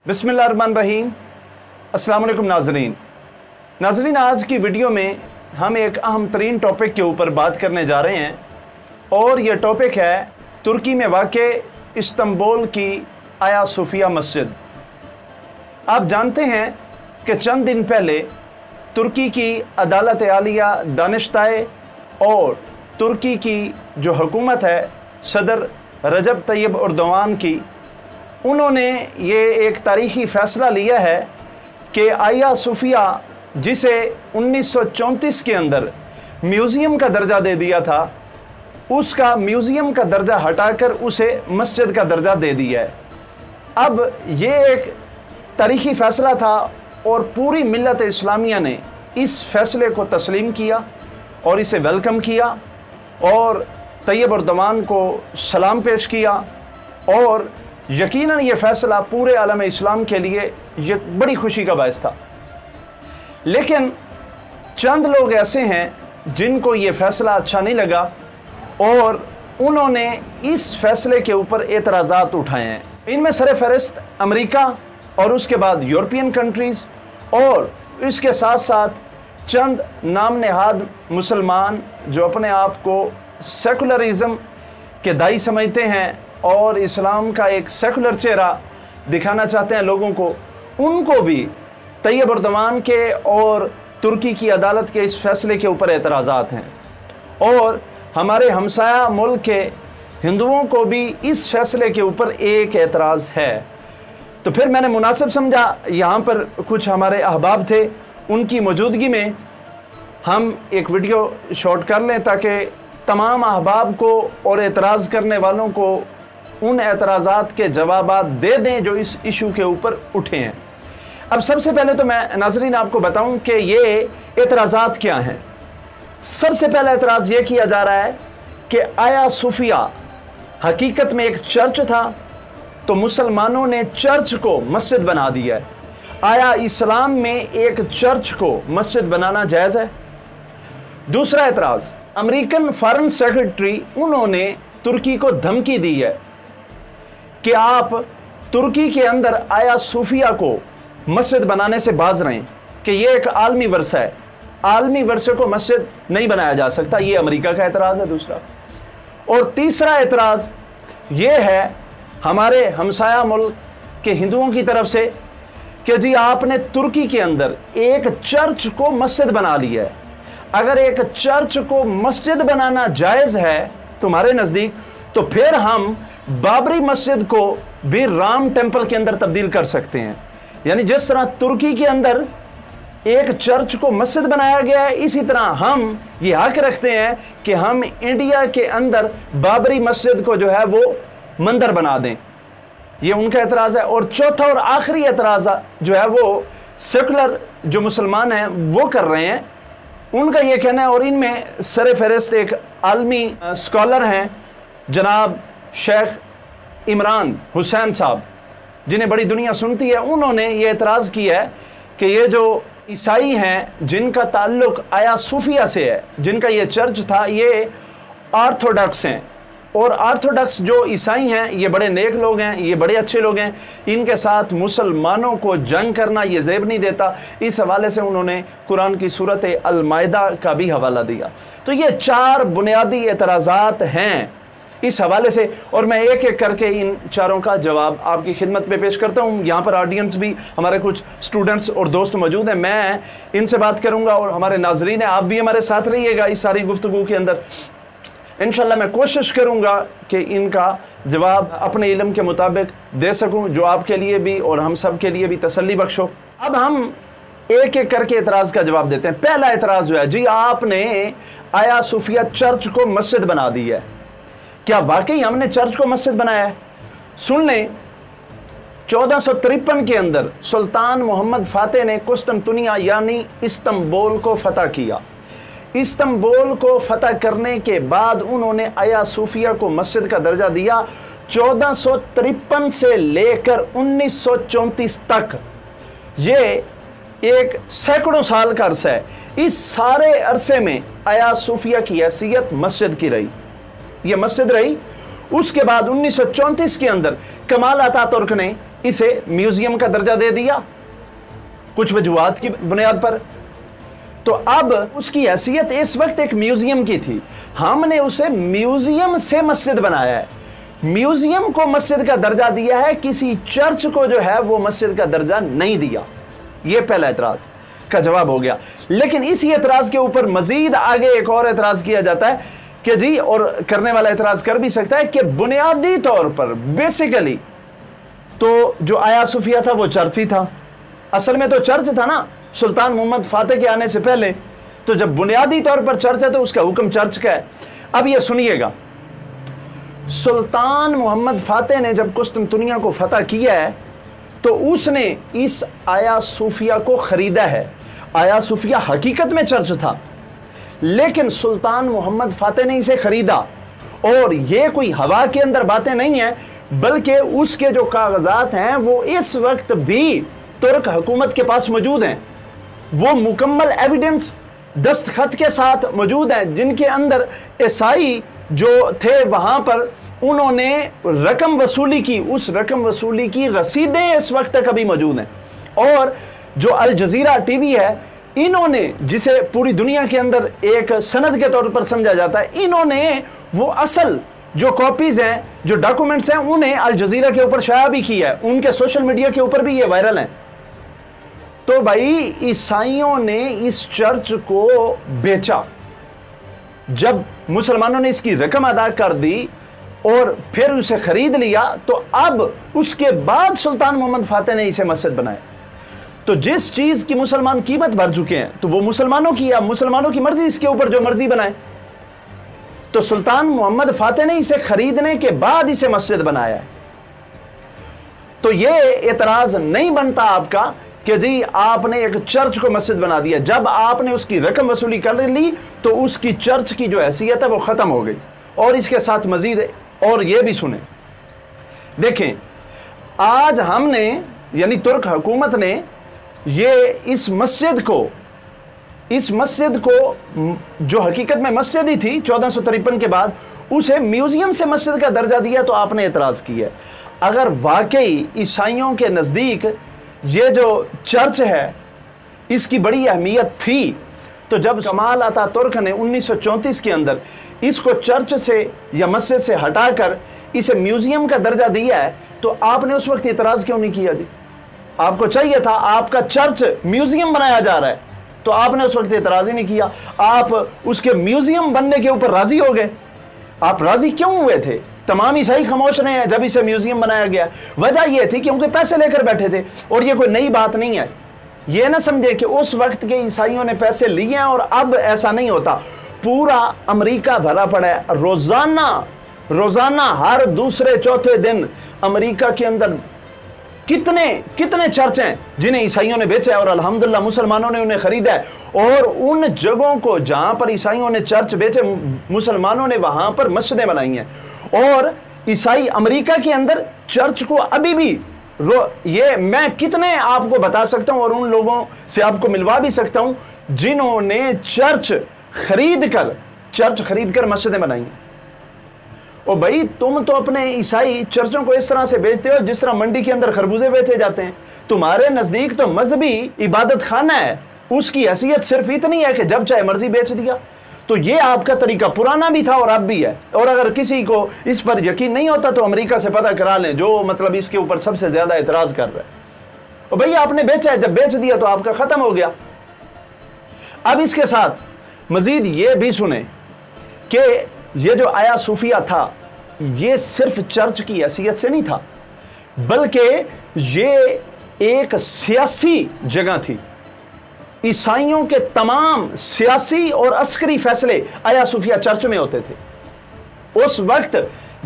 बिस्मिल्लाहिर्रहमानिर्रहीम। अस्सलाम वालेकुम नाज़रीन, आज की वीडियो में हम एक अहम तरीन टॉपिक के ऊपर बात करने जा रहे हैं और यह टॉपिक है तुर्की में वाक़े इस्तांबुल की आया सूफिया मस्जिद। आप जानते हैं कि चंद दिन पहले तुर्की की अदालत आलिया दानिशताए और तुर्की की जो हुकूमत है सदर रजब तैयब एर्दोगान की, उन्होंने ये एक तारीख़ी फ़ैसला लिया है कि आया सूफिया जिसे 1934 के अंदर म्यूज़ियम का दर्जा दे दिया था, उसका म्यूज़ियम का दर्जा हटाकर उसे मस्जिद का दर्जा दे दिया है। अब ये एक तारीख़ी फ़ैसला था और पूरी मिल्लत इस्लामिया ने इस फ़ैसले को तस्लीम किया और इसे वेलकम किया और तैयब एर्दोगान को सलाम पेश किया। और यकीनन ये फ़ैसला पूरे आलम इस्लाम के लिए ये बड़ी खुशी का बायस था। लेकिन चंद लोग ऐसे हैं जिनको ये फ़ैसला अच्छा नहीं लगा और उन्होंने इस फ़ैसले के ऊपर एतराज़ात उठाए हैं। इनमें सरफ़हरिस्त अमेरिका और उसके बाद यूरोपियन कंट्रीज़ और इसके साथ साथ चंद नाम नहाद मुसलमान जो अपने आप को सेकुलरिज़म के दाई समझते हैं और इस्लाम का एक सेकुलर चेहरा दिखाना चाहते हैं लोगों को, उनको भी तैयब एर्दोगान के और तुर्की की अदालत के इस फैसले के ऊपर एतराज़ात हैं। और हमारे हमसाया मुल्क के हिंदुओं को भी इस फैसले के ऊपर एक एतराज़ है। तो फिर मैंने मुनासिब समझा यहाँ पर कुछ हमारे अहबाब थे, उनकी मौजूदगी में हम एक वीडियो शॉट कर लें ताकि तमाम अहबाब को और एतराज़ करने वालों को उन एतराज़ात के जवाबात दे दें जो इस इशू के ऊपर उठे हैं। अब सबसे पहले तो मैं नाज़रीन आपको बताऊं कि ये एतराज़ात क्या हैं। सबसे पहला एतराज़ ये किया जा रहा है कि आया सूफिया हकीकत में एक चर्च था, तो मुसलमानों ने चर्च को मस्जिद बना दिया है। आया इस्लाम में एक चर्च को मस्जिद बनाना जायज़ है? दूसरा एतराज़, अमेरिकन फॉरेन सेक्रेटरी उन्होंने तुर्की को धमकी दी है कि आप तुर्की के अंदर आया सूफिया को मस्जिद बनाने से बाज रहें कि ये एक आलमी वर्षा है, आलमी वर्षे को मस्जिद नहीं बनाया जा सकता। ये अमेरिका का एतराज़ है दूसरा। और तीसरा एतराज़ ये है हमारे हमसाया मुल्क के हिंदुओं की तरफ से कि जी आपने तुर्की के अंदर एक चर्च को मस्जिद बना लिया है। अगर एक चर्च को मस्जिद बनाना जायज़ है तुम्हारे नज़दीक, तो फिर हम बाबरी मस्जिद को भी राम टेम्पल के अंदर तब्दील कर सकते हैं। यानी जिस तरह तुर्की के अंदर एक चर्च को मस्जिद बनाया गया है, इसी तरह हम ये हक रखते हैं कि हम इंडिया के अंदर बाबरी मस्जिद को जो है वो मंदिर बना दें। ये उनका एतराज़ है। और चौथा और आखिरी एतराज़ जो है वो सेकुलर जो मुसलमान हैं वो कर रहे हैं, उनका ये कहना है। और इनमें सरफ़हरिस्त एक आलमी स्कॉलर हैं जनाब शेख इमरान हुसैन साहब, जिन्हें बड़ी दुनिया सुनती है। उन्होंने ये एतराज़ किया है कि ये जो ईसाई हैं जिनका ताल्लुक़ आया सूफिया से है, जिनका ये चर्च था, ये ऑर्थोडॉक्स हैं। और ऑर्थोडॉक्स जो ईसाई हैं ये बड़े नेक लोग हैं, ये बड़े अच्छे लोग हैं, इनके साथ मुसलमानों को जंग करना ये ज़ेब नहीं देता। इस हवाले से उन्होंने कुरान की सूरत अल माइदा का भी हवाला दिया। तो ये चार बुनियादी एतराज़ात हैं इस हवाले से, और मैं एक एक करके इन चारों का जवाब आपकी खिदमत में पेश करता हूँ। यहाँ पर ऑडियंस भी हमारे कुछ स्टूडेंट्स और दोस्त मौजूद हैं, मैं इनसे बात करूँगा और हमारे नाजरीन हैं, आप भी हमारे साथ रहिएगा इस सारी गुफ्तगू के अंदर। इंशाल्लाह मैं कोशिश करूँगा कि इनका जवाब अपने इल्म के मुताबिक दे सकूँ, जो आपके लिए भी और हम सब के लिए भी तसल्ली बख्श हो। अब हम एक एक करके एतराज़ का जवाब देते हैं। पहला एतराज़ जो है, जी आपने आया सूफिया चर्च को मस्जिद बना दी है। क्या वाकई हमने चर्च को मस्जिद बनाया है? सुन लें, 1453 के अंदर सुल्तान मोहम्मद फ़ातेह ने कुस्तुनतुनिया यानी इस्तांबुल को फ़तह किया। इस्तांबुल को फ़तह करने के बाद उन्होंने आया सूफिया को मस्जिद का दर्जा दिया। 1453 से लेकर 1934 तक, ये एक सैकड़ों साल का अरसा है। इस सारे अरसे में आया सूफिया की हैसियत मस्जिद की रही, ये मस्जिद रही। उसके बाद 1934 के अंदर कमाल अतातुर्क ने इसे म्यूजियम का दर्जा दे दिया कुछ वजूहात की बुनियाद पर। तो अब उसकी हैसियत इस वक्त एक म्यूजियम की थी, हमने उसे म्यूजियम से मस्जिद बनाया है, म्यूजियम को मस्जिद का दर्जा दिया है, किसी चर्च को जो है वो मस्जिद का दर्जा नहीं दिया। यह पहला एतराज का जवाब हो गया। लेकिन इसी एतराज के ऊपर मजीद आगे एक और एतराज किया जाता है कि जी, और करने वाला एतराज कर भी सकता है कि बुनियादी तौर पर बेसिकली तो जो आया सूफिया था वो चर्च ही था, असल में तो चर्च था ना सुल्तान मोहम्मद फातेह के आने से पहले। तो जब बुनियादी तौर पर चर्च है तो उसका हुक्म चर्च का है। अब यह सुनिएगा, सुल्तान मोहम्मद फातेह ने जब कुस्तुनतुनिया को फतह किया है तो उसने इस आया सूफिया को खरीदा है। आया सूफिया हकीकत में चर्च था, लेकिन सुल्तान मोहम्मद फातेह ने इसे खरीदा। और यह कोई हवा के अंदर बातें नहीं है, बल्कि उसके जो कागजात हैं वो इस वक्त भी तुर्क हुकूमत के पास मौजूद हैं। वो मुकम्मल एविडेंस दस्तखत के साथ मौजूद हैं, जिनके अंदर ईसाई जो थे वहां पर उन्होंने रकम वसूली की, उस रकम वसूली की रसीदें इस वक्त तक अभी मौजूद हैं। और जो अल जजीरा टीवी है, इन्होंने, जिसे पूरी दुनिया के अंदर एक सनद के तौर पर समझा जाता है, इन्होंने वो असल जो कॉपीज हैं, जो डॉक्यूमेंट्स हैं, उन्हें अल जजीरा के ऊपर शाया भी किया है, उनके सोशल मीडिया के ऊपर भी ये वायरल हैं। तो भाई ईसाइयों ने इस चर्च को बेचा, जब मुसलमानों ने इसकी रकम अदा कर दी और फिर उसे खरीद लिया, तो अब उसके बाद सुल्तान मोहम्मद फातेह ने इसे मस्जिद बनाया। तो जिस चीज की मुसलमान कीमत भर चुके हैं तो वो मुसलमानों की, अब मुसलमानों की मर्जी, इसके ऊपर जो मर्जी बनाए। तो सुल्तान मोहम्मद फातेह ने इसे खरीदने के बाद इसे मस्जिद बनाया है। तो ये एतराज नहीं बनता आपका कि जी आपने एक चर्च को मस्जिद बना दिया। जब आपने उसकी रकम वसूली कर ली तो उसकी चर्च की जो हैसियत है वो खत्म हो गई। और इसके साथ मजीद और ये भी सुने, देखें, आज हमने यानी तुर्क हुकूमत ने ये इस मस्जिद को जो हकीकत में मस्जिद ही थी 1453 के बाद, उसे म्यूजियम से मस्जिद का दर्जा दिया। तो आपने एतराज किया। अगर वाकई ईसाइयों के नज़दीक ये जो चर्च है इसकी बड़ी अहमियत थी, तो जब कमाल अतातुर्क ने 1934 के अंदर इसको चर्च से या मस्जिद से हटाकर इसे म्यूजियम का दर्जा दिया है, तो आपने उस वक्त एतराज क्यों नहीं किया जी? आपको चाहिए था, आपका चर्च म्यूजियम बनाया जा रहा है, तो आपने उस वक्त एतराज ही नहीं किया। आप उसके म्यूजियम बनने के ऊपर राजी हो गए। आप राजी क्यों हुए थे? तमाम ईसाई खामोश रहे हैं जब इसे म्यूजियम बनाया गया। वजह यह थी क्योंकि पैसे लेकर बैठे थे। और यह कोई नई बात नहीं है, यह ना समझे कि उस वक्त के ईसाइयों ने पैसे लिए हैं और अब ऐसा नहीं होता। पूरा अमेरिका भरा पड़ा है, रोजाना हर दूसरे चौथे दिन अमेरिका के अंदर कितने चर्च हैं जिन्हें ईसाइयों ने बेचा है और अल्हम्दुलिल्लाह मुसलमानों ने उन्हें खरीदा है। और उन जगहों को जहां पर ईसाइयों ने चर्च बेचे, मुसलमानों ने वहां पर मस्जिदें बनाई हैं। और ईसाई अमेरिका के अंदर चर्च को अभी भी ये मैं कितने आपको बता सकता हूं और उन लोगों से आपको मिलवा भी सकता हूं जिन्होंने चर्च खरीद कर मस्जिदें बनाई। और भाई तुम तो अपने ईसाई चर्चों को इस तरह से बेचते हो जिस तरह मंडी के अंदर खरबूजे बेचे जाते हैं। तुम्हारे नजदीक तो मजहबी इबादत खाना है, उसकी हैसियत सिर्फ इतनी है कि जब चाहे मर्जी बेच दिया। तो ये आपका तरीका पुराना भी था और अब भी है। और अगर किसी को इस पर यकीन नहीं होता तो अमेरिका से पता करा लें, जो मतलब इसके ऊपर सबसे ज्यादा एतराज कर रहा है। और भैया आपने बेचा है, जब बेच दिया तो आपका खत्म हो गया। अब इसके साथ मजीद ये भी सुने कि ये जो आया सूफिया था ये सिर्फ चर्च की हैसियत से नहीं था, बल्कि ये एक सियासी जगह थी। ईसाइयों के तमाम सियासी और अस्करी फैसले आया सूफिया चर्च में होते थे। उस वक्त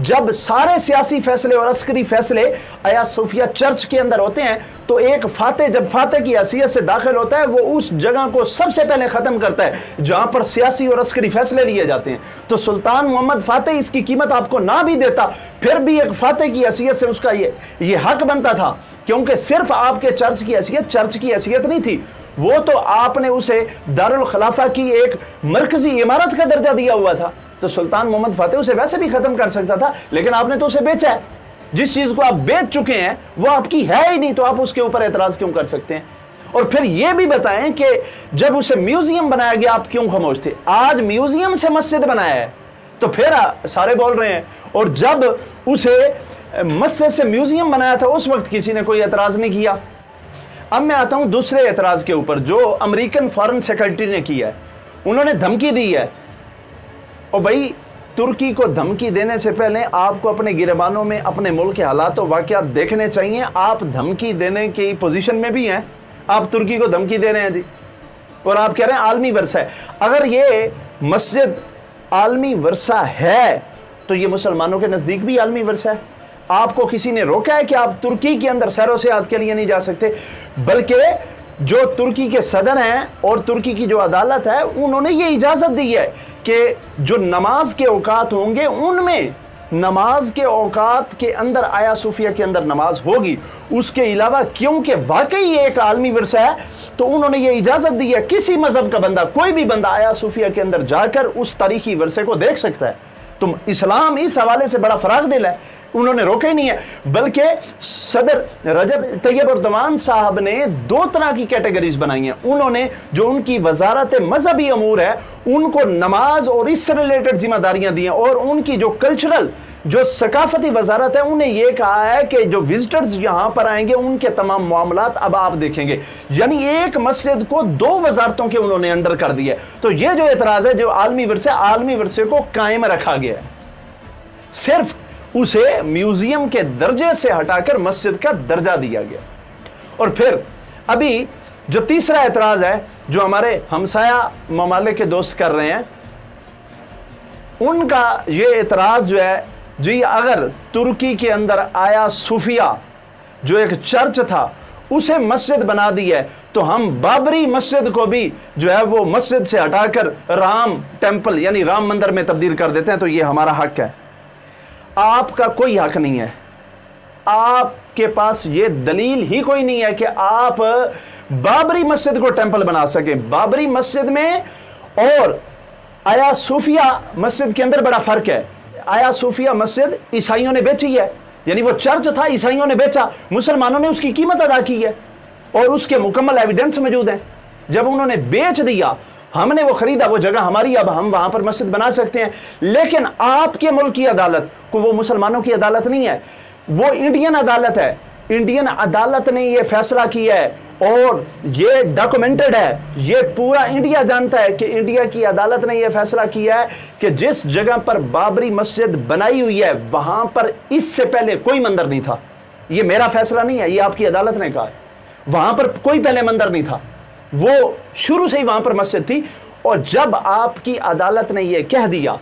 जब सारे सियासी फैसले और अस्करी फैसले आया सूफिया चर्च के अंदर होते हैं, तो एक फातेह जब फातेह की हैसियत से दाखिल होता है, वो उस जगह को सबसे पहले खत्म करता है जहां पर सियासी और अस्करी फैसले लिए जाते हैं। तो सुल्तान मोहम्मद फातेह इसकी कीमत आपको ना भी देता, फिर भी एक फातेह की हैसियत से उसका ये हक बनता था, क्योंकि सिर्फ आपके चर्च की हैसियत नहीं थी, वो तो आपने उसे दारुल खिलाफा की एक मरकजी इमारत का दर्जा दिया हुआ था। तो सुल्तान मोहम्मद फातेह उसे वैसे भी खत्म कर सकता था, लेकिन आपने तो उसे बेचा है। जिस चीज को आप बेच चुके हैं वो आपकी है ही नहीं, तो आप उसके ऊपर एतराज क्यों कर सकते हैं? और फिर यह भी बताएं कि जब उसे म्यूजियम बनाया गया आप क्यों खामोश थे? आज म्यूजियम से मस्जिद बनाया है तो फिर सारे बोल रहे हैं, और जब उसे मस्जिद से म्यूजियम बनाया था उस वक्त किसी ने कोई एतराज नहीं किया। अब मैं आता हूं दूसरे एतराज के ऊपर जो अमेरिकन फॉरेन सेक्रेटरी ने किया है। उन्होंने धमकी दी है, और भाई तुर्की को धमकी देने से पहले आपको अपने गिरबानों में अपने मुल्क के हालात और वाक़यात देखने चाहिए। आप धमकी देने की पोजीशन में भी हैं, आप तुर्की को धमकी दे रहे हैं जी, और आप कह रहे हैं आलमी वर्षा है। अगर ये मस्जिद आलमी वर्षा है तो ये मुसलमानों के नज़दीक भी आलमी वर्षा है। आपको किसी ने रोका है कि आप तुर्की के अंदर सैरो सियाहत के लिए नहीं जा सकते? बल्कि जो तुर्की के सदर हैं और तुर्की की जो अदालत है उन्होंने ये इजाज़त दी है कि जो नमाज के औकात होंगे उनमें नमाज के औकात के अंदर आया सूफिया के अंदर नमाज होगी। उसके अलावा क्योंकि वाकई ये एक आलमी वर्षा है तो उन्होंने ये इजाज़त दी है किसी मजहब का बंदा, कोई भी बंदा आया सूफिया के अंदर जाकर उस तारीखी वर्षे को देख सकता है। तो इस्लाम इस हवाले से बड़ा फराग दिल है, उन्होंने रोका ही नहीं है। बल्कि सदर रजब तैयब अर्दवान साहब ने दो तरह की कैटेगरीज बनाई हैं। उन्होंने जो उनकी वजारत मजहबी अमूर है उनको नमाज और इससे रिलेटेड जिम्मेदारियां दी हैं, और उनकी जो कल्चरल जो सकाफती वजारत है उन्हें यह कहा है कि जो विजिटर्स यहां पर आएंगे उनके तमाम मामलात अब आप देखेंगे। यानी एक मस्जिद को दो वजारतों के उन्होंने अंडर कर दिया। तो यह जो एतराज है जो आलमी वर्षे को कायम रखा गया है, सिर्फ उसे म्यूजियम के दर्जे से हटाकर मस्जिद का दर्जा दिया गया। और फिर अभी जो तीसरा एतराज है जो हमारे हमसाया ममालिक के दोस्त कर रहे हैं, उनका यह एतराज जो है जी, अगर तुर्की के अंदर आया सूफिया जो एक चर्च था उसे मस्जिद बना दी है तो हम बाबरी मस्जिद को भी जो है वो मस्जिद से हटाकर राम टेंपल यानी राम मंदिर में तब्दील कर देते हैं, तो ये हमारा हक है। आपका कोई हक नहीं है, आपके पास ये दलील ही कोई नहीं है कि आप बाबरी मस्जिद को टेंपल बना सकें। बाबरी मस्जिद में और आया सूफिया मस्जिद के अंदर बड़ा फर्क है। आया सूफिया मस्जिद ईसाइयों ने बेची है, यानी वो चर्च था ईसाइयों ने बेचा, मुसलमानों ने उसकी कीमत अदा की है और उसके मुकम्मल एविडेंस मौजूद हैं। जब उन्होंने बेच दिया, हमने वो खरीदा, वो जगह हमारी, अब हम वहां पर मस्जिद बना सकते हैं। लेकिन आपके मुल्क की अदालत को, वो मुसलमानों की अदालत नहीं है, वो इंडियन अदालत है। इंडियन अदालत ने यह फैसला किया है और ये डॉक्यूमेंटेड है, ये पूरा इंडिया जानता है कि इंडिया की अदालत ने यह फैसला किया है कि जिस जगह पर बाबरी मस्जिद बनाई हुई है वहां पर इससे पहले कोई मंदिर नहीं था। ये मेरा फैसला नहीं है, ये आपकी अदालत ने कहा है। वहां पर कोई पहले मंदिर नहीं था, वो शुरू से ही वहां पर मस्जिद थी। और जब आपकी अदालत ने यह कह दिया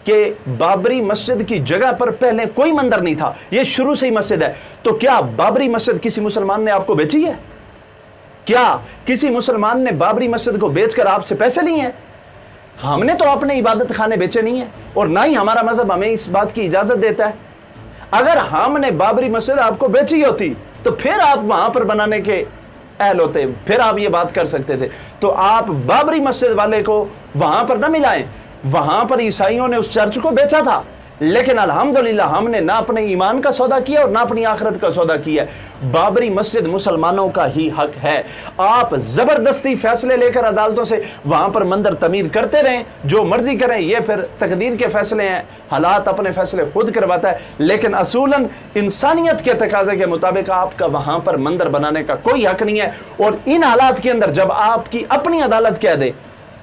कि बाबरी मस्जिद की जगह पर पहले कोई मंदिर नहीं था, यह शुरू से ही मस्जिद है, तो क्या बाबरी मस्जिद किसी मुसलमान ने आपको बेची है? क्या किसी मुसलमान ने बाबरी मस्जिद को बेचकर आपसे पैसे लिए हैं? हमने तो अपने इबादत खाने बेचे नहीं है और ना ही हमारा मजहब हमें इस बात की इजाजत देता है। अगर हमने बाबरी मस्जिद आपको बेची होती तो फिर आप वहां पर बनाने के अहल होते, फिर आप ये बात कर सकते थे। तो आप बाबरी मस्जिद वाले को वहां पर ना मिलाएं, वहां पर ईसाइयों ने उस चर्च को बेचा था, लेकिन अल्हम्दुलिल्लाह हमने ना अपने ईमान का सौदा किया और ना अपनी आखिरत का सौदा किया। बाबरी मस्जिद मुसलमानों का ही हक है। आप जबरदस्ती फैसले लेकर अदालतों से वहां पर मंदिर तमीर करते रहें, जो मर्जी करें, ये फिर तकदीर के फैसले हैं, हालात अपने फैसले खुद करवाता है। लेकिन असूलन इंसानियत के तकाजे के मुताबिक आपका वहां पर मंदिर बनाने का कोई हक नहीं है। और इन हालात के अंदर जब आपकी अपनी अदालत कह दे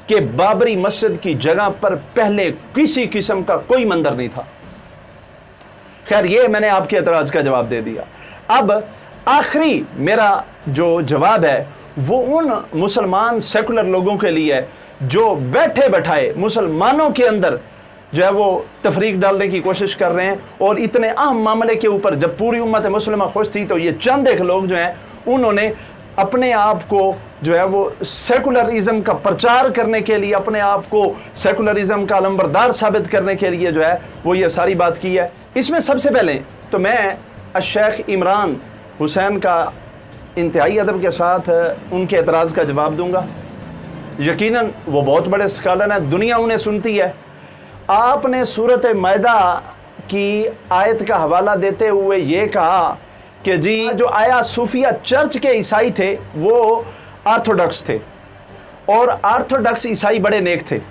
कि बाबरी मस्जिद की जगह पर पहले किसी किस्म का कोई मंदिर नहीं था, खैर ये मैंने आपके एतराज का जवाब दे दिया। अब आखिरी मेरा जो जवाब है वो उन मुसलमान सेकुलर लोगों के लिए है जो बैठे बैठाए मुसलमानों के अंदर जो है वो तफरीक डालने की कोशिश कर रहे हैं। और इतने अहम मामले के ऊपर जब पूरी उम्मत मुस्लिमा खुश थी तो ये चंद एक लोग जो हैं उन्होंने अपने आप को जो है वो सेकुलरिज्म का प्रचार करने के लिए, अपने आप को सेकुलरिज्म का अलंबरदार साबित करने के लिए जो है वो ये सारी बात की है। इसमें सबसे पहले तो मैं शेख इमरान हुसैन का इंतहाई अदब के साथ उनके एतराज़ का जवाब दूंगा। यकीनन वो बहुत बड़े स्कॉलर हैं, दुनिया उन्हें सुनती है। आपने सूरत मायदा की आयत का हवाला देते हुए ये कहा कि जी जो आया सूफिया चर्च के ईसाई थे वो ऑर्थोडॉक्स थे और ऑर्थोडॉक्स ईसाई बड़े नेक थे,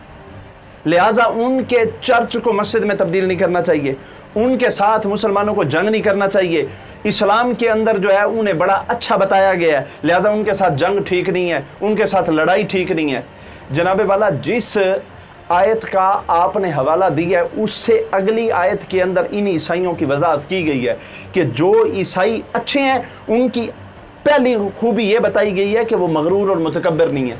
लिहाजा उनके चर्च को मस्जिद में तब्दील नहीं करना चाहिए, उनके साथ मुसलमानों को जंग नहीं करना चाहिए। इस्लाम के अंदर जो है उन्हें बड़ा अच्छा बताया गया है, लिहाजा उनके साथ जंग ठीक नहीं है, उनके साथ लड़ाई ठीक नहीं है। जनाबे वाला, जिस आयत का आपने हवाला दिया है उससे अगली आयत के अंदर इन ईसाइयों की वजाहत की गई है कि जो ईसाई अच्छे हैं उनकी पहली खूबी ये बताई गई है कि वो मगरूर और मुतकब्बिर नहीं है,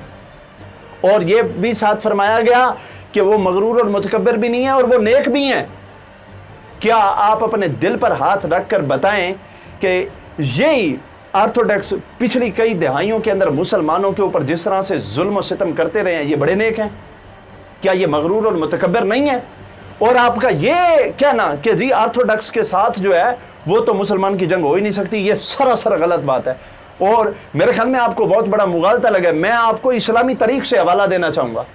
और ये भी साथ फरमाया गया कि वो मगरूर और मुतकब्बिर भी नहीं है और वो नेक भी हैं। क्या आप अपने दिल पर हाथ रखकर बताएं कि यही ऑर्थोडॉक्स पिछली कई दहाइयों के अंदर मुसलमानों के ऊपर जिस तरह से जुल्म और सितम करते रहे हैं, ये बड़े नेक हैं? क्या ये मगरूर और मुतकब्बिर नहीं है? और आपका ये कहना कि जी ऑर्थोडॉक्स के साथ जो है वो तो मुसलमान की जंग हो ही नहीं सकती, ये सरासर गलत बात है। और मेरे ख्याल में आपको बहुत बड़ा मुगालता लगा। मैं आपको इस्लामी तरीक से हवाला देना चाहूंगा।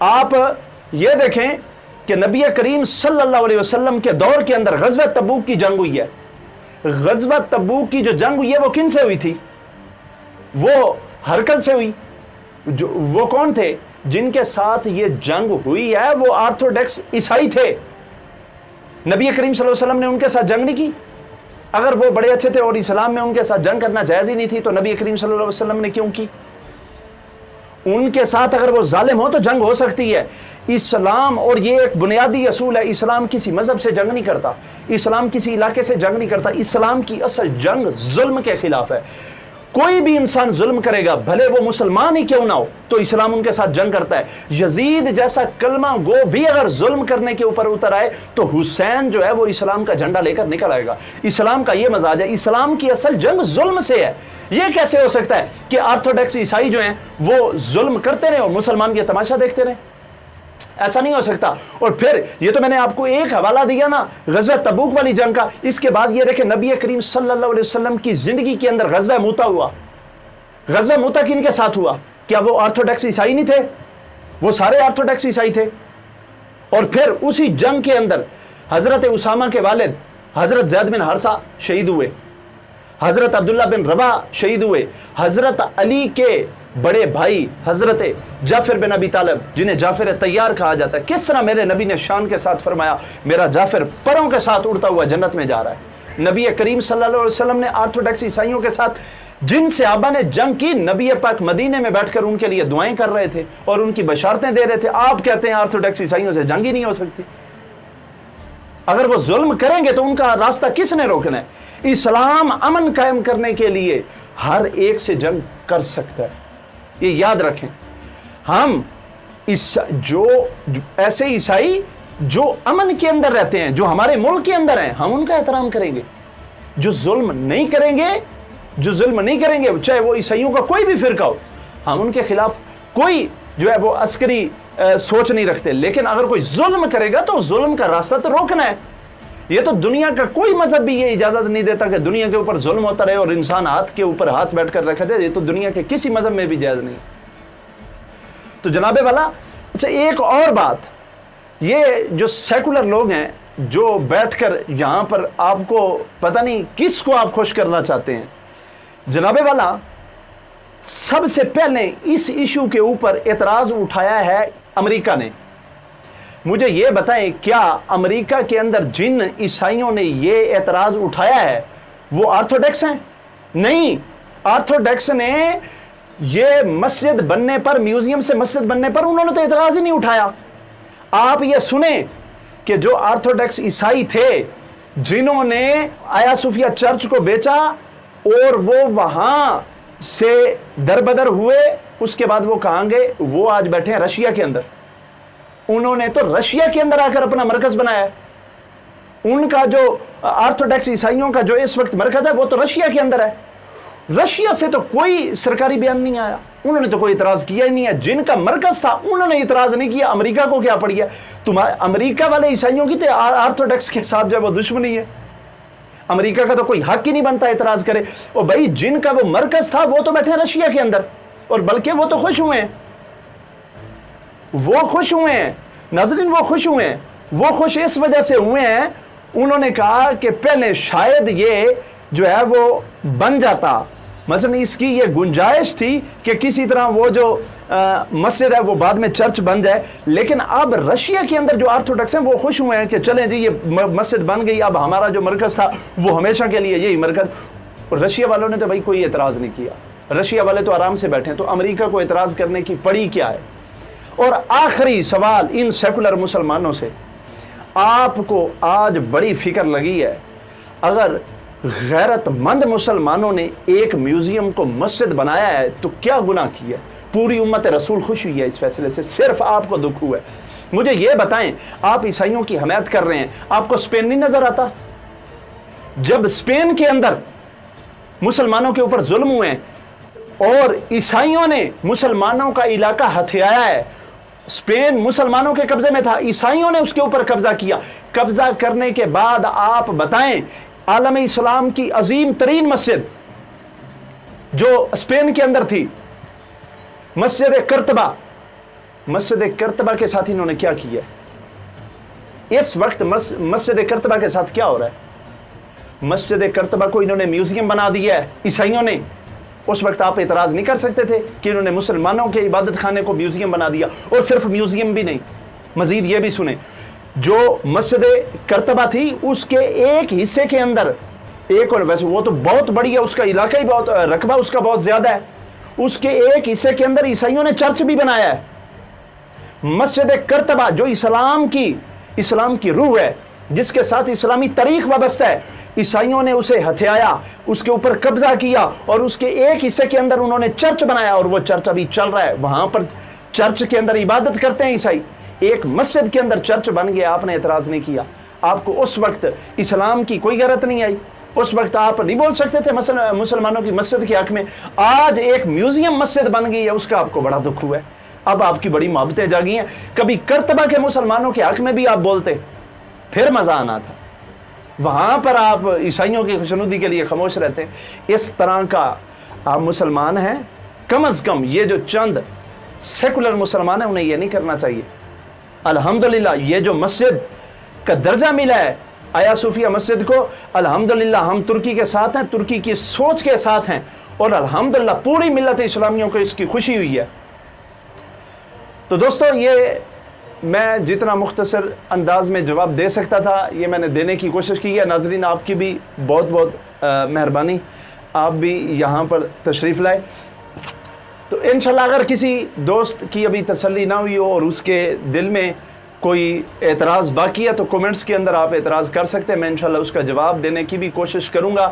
आप ये देखें कि नबी करीम सल्लल्लाहु अलैहि वसल्लम के दौर के अंदर गज़वा तबूक की जंग हुई है। गज़वा तबूक की जो जंग हुई है वो किन से हुई थी? वो हरकल से हुई। जो वो कौन थे जिनके साथ ये जंग हुई है? वो ऑर्थोडॉक्स ईसाई थे। नबी करीम सल्लल्लाहु अलैहि वसल्लम ने उनके साथ जंग नहीं की। अगर वो बड़े अच्छे थे और इस्लाम में उनके साथ जंग करना जायज ही नहीं थी तो नबी करीम सल्लल्लाहु अलैहि वसल्लम ने क्यों की? उनके साथ अगर वो जालिम हो तो जंग हो सकती है। इस्लाम, और ये एक बुनियादी असूल है, इस्लाम किसी मजहब से जंग नहीं करता, इस्लाम किसी इलाके से जंग नहीं करता। इस्लाम की असल जंग जुल्म के खिलाफ है। कोई भी इंसान जुल्म करेगा, भले वो मुसलमान ही क्यों ना हो, तो इस्लाम उनके साथ जंग करता है। यजीद जैसा कलमा गो भी अगर जुल्म करने के ऊपर उतर आए तो हुसैन जो है वो इस्लाम का झंडा लेकर निकल आएगा। इस्लाम का ये मजाज है। इस्लाम की असल जंग जुल्म से है। ये कैसे हो सकता है कि ऑर्थोडॉक्स ईसाई जो हैं वो जुल्म करते रहे और मुसलमान ये तमाशा देखते रहे? ऐसा नहीं हो सकता। और फिर ये तो मैंने आपको एक हवाला दिया ना गज़वा तबूक वाली जंग का। इसके बाद ये देखें नबी करीम सल्लल्लाहु अलैहि वसल्लम की जिंदगी के अंदर गज़वा मूता हुआ। गज़वा मूता किनके साथ हुआ? क्या वो ऑर्थोडॉक्स ईसाई नहीं थे? वो सारे ऑर्थोडॉक्स ईसाई थे। और फिर उसी जंग के अंदर हजरत उसामा के वालिद हजरत ज़ैद बिन हारिसा शहीद हुए, हजरत अब्दुल्ला बिन रबा शहीद हुए, हजरत अली के बड़े भाई हजरत जाफिर बिन अबी तालिब जिन्हें जाफिर तैयार कहा जाता है, किस तरह मेरे नबी ने शान के साथ फरमाया मेरा जाफिर परों के साथ उड़ता हुआ जन्नत में जा रहा है। नबी करीम सल्लल्लाहु अलैहि वसल्लम ने ऑर्थोडॉक्स ईसाइयों के साथ जिन सहाबा ने जंग की, नबी पाक मदीने में बैठकर उनके लिए दुआएं कर रहे थे और उनकी बशारतें दे रहे थे। आप कहते हैं ऑर्थोडॉक्स ईसाइयों से जंग ही नहीं हो सकती। अगर वो जुल्म करेंगे तो उनका रास्ता किसने रोकना है? इस्लाम अमन कायम करने के लिए हर एक से जंग कर सकता है, ये याद रखें। हम जो ऐसे ईसाई जो अमन के अंदर रहते हैं, जो हमारे मुल्क के अंदर हैं, हम उनका एहतराम करेंगे। जो जुल्म नहीं करेंगे, चाहे वो ईसाइयों का कोई भी फिरका हो, हम उनके खिलाफ कोई जो है वो अस्करी सोच नहीं रखते। लेकिन अगर कोई जुल्म करेगा तो जुल्म का रास्ता तो रोकना है। ये तो दुनिया का कोई मजहब भी ये इजाजत नहीं देता कि दुनिया के ऊपर जुल्म होता रहे और इंसान हाथ के ऊपर हाथ बैठकर रखे दे। ये तो दुनिया के किसी मजहब में भी जायज नहीं। तो जनाबे वाला, अच्छा एक और बात, ये जो सेकुलर लोग हैं जो बैठकर यहां पर आपको पता नहीं किसको आप खुश करना चाहते हैं। जनाबे वाला, सबसे पहले इस इशू के ऊपर एतराज उठाया है अमेरिका ने। मुझे यह बताएं, क्या अमेरिका के अंदर जिन ईसाइयों ने यह एतराज उठाया है वो ऑर्थोडॉक्स हैं? नहीं, ऑर्थोडॉक्स ने यह मस्जिद बनने पर, म्यूजियम से मस्जिद बनने पर उन्होंने तो एतराज ही नहीं उठाया। आप ये सुने कि जो ऑर्थोडॉक्स ईसाई थे जिन्होंने आया सूफिया चर्च को बेचा और वो वहां से दरबदर हुए, उसके बाद वो कहां गए? वो आज बैठे हैं रशिया के अंदर। उन्होंने तो रशिया के अंदर आकर अपना मरकज बनाया है। उनका जो ऑर्थोडॉक्स ईसाइयों का जो इस वक्त मरकज है वो तो रशिया के अंदर है। रशिया से तो कोई सरकारी बयान नहीं आया, उन्होंने तो कोई इतराज किया ही नहीं है। जिनका मरकज था उन्होंने इतराज नहीं किया। अमेरिका को क्या पड़ गया? तुम्हारे अमेरिका वाले ईसाइयों की तो ऑर्थोडॉक्स के साथ जो वो दुश्मनी है। अमेरिका का तो कोई हक ही नहीं बनता इतराज करे। और भाई जिनका वो मरकज था वो तो बैठे रशिया के अंदर, और बल्कि वो तो खुश हुए हैं। वो खुश हुए हैं नाज़रीन, वो खुश हुए हैं। वो खुश इस वजह से हुए हैं, उन्होंने कहा कि पहले शायद ये जो है वो बन जाता, मसलन इसकी ये गुंजाइश थी कि किसी तरह वो जो मस्जिद है वो बाद में चर्च बन जाए, लेकिन अब रशिया के अंदर जो ऑर्थोडॉक्स हैं वो खुश हुए हैं कि चलें जी ये मस्जिद बन गई, अब हमारा जो मरकज़ था वो हमेशा के लिए यही मरकज़। रशिया वालों ने तो भाई कोई एतराज़ नहीं किया, रशिया वाले तो आराम से बैठे हैं, तो अमेरिका को एतराज़ करने की पड़ी क्या है। और आखिरी सवाल इन सेकुलर मुसलमानों से, आपको आज बड़ी फिक्र लगी है, अगर गैरतमंद मुसलमानों ने एक म्यूजियम को मस्जिद बनाया है तो क्या गुनाह किया? पूरी उम्मत रसूल खुश हुई है इस फैसले से, सिर्फ आपको दुख हुआ है। मुझे यह बताएं, आप ईसाइयों की हमायत कर रहे हैं, आपको स्पेन नहीं नजर आता? जब स्पेन के अंदर मुसलमानों के ऊपर जुल्म हुए और ईसाइयों ने मुसलमानों का इलाका हथियाया है, स्पेन मुसलमानों के कब्जे में था, ईसाइयों ने उसके ऊपर कब्जा किया। कब्जा करने के बाद आप बताएं, आलम इस्लाम की अजीम तरीन मस्जिद जो स्पेन के अंदर थी, मस्जिद कर्तबा के साथ इन्होंने क्या किया? इस वक्त मस्जिद कर्तबा के साथ क्या हो रहा है? मस्जिद कर्तबा को इन्होंने म्यूजियम बना दिया है ईसाइयों ने। उस वक्त आप एतराज नहीं कर सकते थे कि इन्होंने मुसलमानों के इबादत खाने को म्यूजियम बना दिया। और सिर्फ म्यूजियम भी नहीं, मजीद ये भी सुने, जो मस्जिद कर्तबा थी उसके एक हिस्से के अंदर एक, और वैसे वो तो बहुत बड़ी है, उसका इलाका ही बहुत, रकबा उसका बहुत ज्यादा है, उसके एक हिस्से के अंदर ईसाइयों ने चर्च भी बनाया है। मस्जिद कर्तबा जो इस्लाम की रूह है, जिसके साथ इस्लामी तारीख वाबस्ता है, ईसाइयों ने उसे हथियाया, उसके ऊपर कब्जा किया और उसके एक हिस्से के अंदर उन्होंने चर्च बनाया, और वो चर्च अभी चल रहा है। वहां पर चर्च के अंदर इबादत करते हैं ईसाई। एक मस्जिद के अंदर चर्च बन गया, आपने एतराज नहीं किया। आपको उस वक्त इस्लाम की कोई गैरत नहीं आई, उस वक्त आप नहीं बोल सकते थे मुसलमानों की मस्जिद के हक में। आज एक म्यूजियम मस्जिद बन गई है, उसका आपको बड़ा दुख हुआ है। अब आपकी बड़ी मोहब्बतें जागी हैं। कभी कर्तबा के मुसलमानों के हक में भी आप बोलते, फिर मजा आना था। वहां पर आप ईसाइयों की खुशनुदी के लिए खामोश रहते हैं। इस तरह का आप मुसलमान हैं, कम अज कम ये जो चंद सेकुलर मुसलमान हैं उन्हें यह नहीं करना चाहिए। अल्हम्दुलिल्लाह ये जो मस्जिद का दर्जा मिला है आया सूफिया मस्जिद को, अल्हम्दुलिल्लाह हम तुर्की के साथ हैं, तुर्की की सोच के साथ हैं, और अल्हम्दुलिल्लाह पूरी मिल्लत इस्लामियों को इसकी खुशी हुई है। तो दोस्तों, ये मैं जितना मुख्तसर अंदाज में जवाब दे सकता था ये मैंने देने की कोशिश की है। नाजरीन, आपकी भी बहुत बहुत मेहरबानी, आप भी यहाँ पर तशरीफ़ लाए। तो इंशाल्लाह अगर किसी दोस्त की अभी तसल्ली ना हुई हो और उसके दिल में कोई एतराज़ बाकी है तो कमेंट्स के अंदर आप एतराज़ कर सकते हैं, मैं इंशाल्लाह उसका जवाब देने की भी कोशिश करूँगा।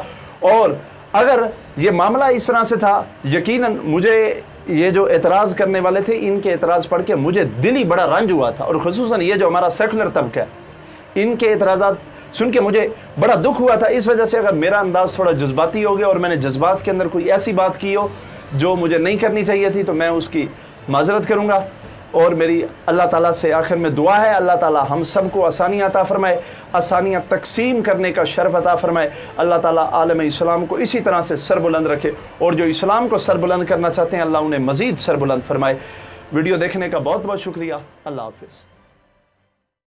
और अगर ये मामला इस तरह से था, यकीनन मुझे ये जो एतराज़ करने वाले थे इनके एतराज़ पढ़ के मुझे दिल ही बड़ा रंज हुआ था, और ख़ुसूसन ये जो हमारा सेकुलर तबका है इनके एतराज़ात सुन के मुझे बड़ा दुख हुआ था। इस वजह से अगर मेरा अंदाज़ थोड़ा जज्बाती हो गया और मैंने जज्बात के अंदर कोई ऐसी बात की हो जो मुझे नहीं करनी चाहिए थी, तो मैं उसकी माजरत करूँगा। और मेरी अल्लाह ताला से आखिर में दुआ है, अल्लाह ताला हम सबको आसानियाँ अता फरमाए, आसानियाँ तकसीम करने का शर्फ अता फरमाए। अल्लाह ताला आलम इस्लाम को इसी तरह से सरबुलंद रखे, और जो इस्लाम को सरबुलंद करना चाहते हैं अल्लाह उन्हें मज़ीद सरबुलंद फरमाए। वीडियो देखने का बहुत बहुत शुक्रिया। अल्लाह हाफ़िज़।